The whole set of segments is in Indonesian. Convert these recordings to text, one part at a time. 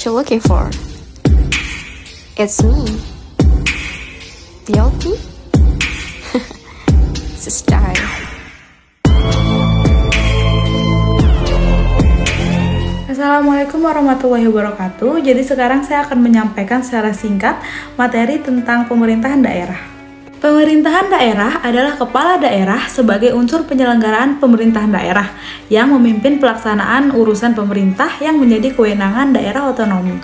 what you're looking for. It's me, Bioti. It's a style. Assalamualaikum warahmatullahi wabarakatuh. Jadi sekarang saya akan menyampaikan secara singkat materi tentang pemerintahan daerah. Pemerintahan daerah adalah kepala daerah sebagai unsur penyelenggaraan pemerintahan daerah yang memimpin pelaksanaan urusan pemerintah yang menjadi kewenangan daerah otonomi.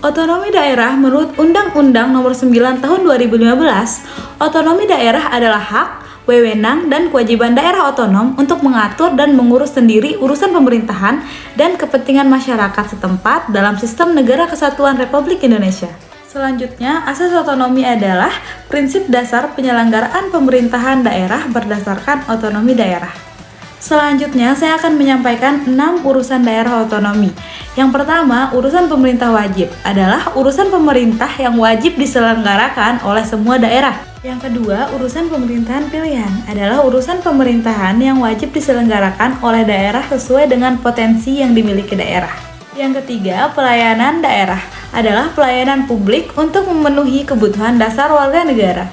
Otonomi daerah menurut Undang-Undang Nomor 9 Tahun 2015, otonomi daerah adalah hak, wewenang, dan kewajiban daerah otonom untuk mengatur dan mengurus sendiri urusan pemerintahan dan kepentingan masyarakat setempat dalam sistem Negara Kesatuan Republik Indonesia. Selanjutnya, asas otonomi adalah prinsip dasar penyelenggaraan pemerintahan daerah berdasarkan otonomi daerah. Selanjutnya, saya akan menyampaikan 6 urusan daerah otonomi. Yang pertama, urusan pemerintah wajib adalah urusan pemerintah yang wajib diselenggarakan oleh semua daerah. Yang kedua, urusan pemerintahan pilihan adalah urusan pemerintahan yang wajib diselenggarakan oleh daerah sesuai dengan potensi yang dimiliki daerah. Yang ketiga, pelayanan daerah adalah pelayanan publik untuk memenuhi kebutuhan dasar warga negara.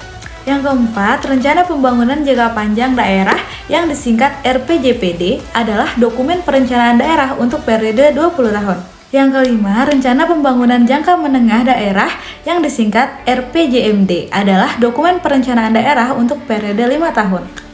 Yang keempat, rencana pembangunan jangka panjang daerah yang disingkat RPJPD adalah dokumen perencanaan daerah untuk periode 20 tahun. Yang kelima, rencana pembangunan jangka menengah daerah yang disingkat RPJMD adalah dokumen perencanaan daerah untuk periode 5 tahun.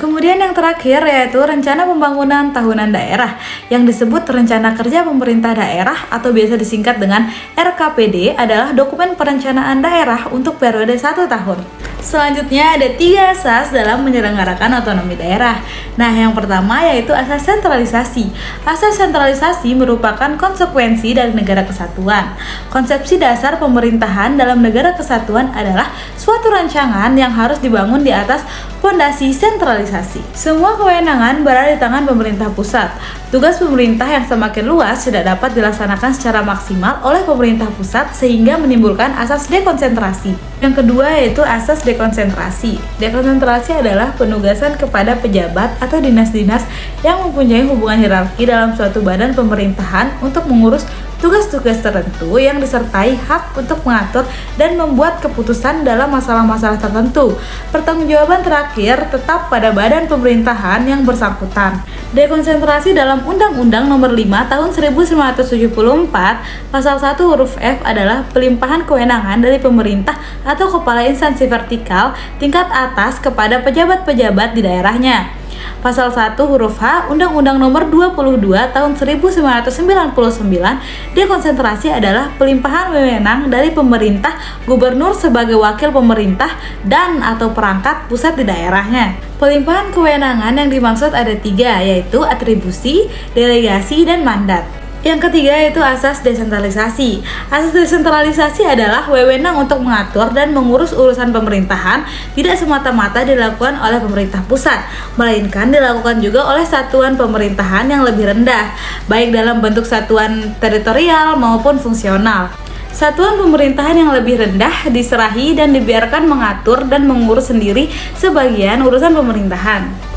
Kemudian yang terakhir yaitu rencana pembangunan tahunan daerah yang disebut rencana kerja pemerintah daerah atau biasa disingkat dengan RKPD adalah dokumen perencanaan daerah untuk periode 1 tahun. Selanjutnya ada 3 asas dalam menyelenggarakan otonomi daerah. Nah, yang pertama yaitu asas sentralisasi. Asas sentralisasi merupakan konsekuensi dari negara kesatuan. Konsepsi dasar pemerintahan dalam negara kesatuan adalah suatu rancangan yang harus dibangun di atas fondasi sentralisasi. Semua kewenangan berada di tangan pemerintah pusat. Tugas pemerintah yang semakin luas tidak dapat dilaksanakan secara maksimal oleh pemerintah pusat sehingga menimbulkan asas dekonsentrasi. Yang kedua yaitu asas dekonsentrasi. Dekonsentrasi adalah penugasan kepada pejabat atau dinas-dinas yang mempunyai hubungan hierarki dalam suatu badan pemerintahan untuk mengurus tugas-tugas tertentu yang disertai hak untuk mengatur dan membuat keputusan dalam masalah-masalah tertentu. Pertanggungjawaban terakhir tetap pada badan pemerintahan yang bersangkutan. Dekonsentrasi dalam Undang-Undang Nomor 5 Tahun 1974, Pasal 1 huruf F adalah pelimpahan kewenangan dari pemerintah atau kepala instansi vertikal tingkat atas kepada pejabat-pejabat di daerahnya. Pasal 1 huruf H Undang-Undang Nomor 22 Tahun 1999, dekonsentrasi adalah pelimpahan wewenang dari pemerintah gubernur sebagai wakil pemerintah dan atau perangkat pusat di daerahnya. Pelimpahan kewenangan yang dimaksud ada 3, yaitu atribusi, delegasi, dan mandat. Yang ketiga yaitu asas desentralisasi. Asas desentralisasi adalah wewenang untuk mengatur dan mengurus urusan pemerintahan tidak semata-mata dilakukan oleh pemerintah pusat, melainkan dilakukan juga oleh satuan pemerintahan yang lebih rendah, baik dalam bentuk satuan teritorial maupun fungsional. Satuan pemerintahan yang lebih rendah diserahi dan dibiarkan mengatur dan mengurus sendiri sebagian urusan pemerintahan.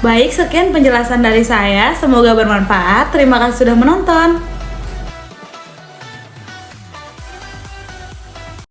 Baik, sekian penjelasan dari saya. Semoga bermanfaat. Terima kasih sudah menonton.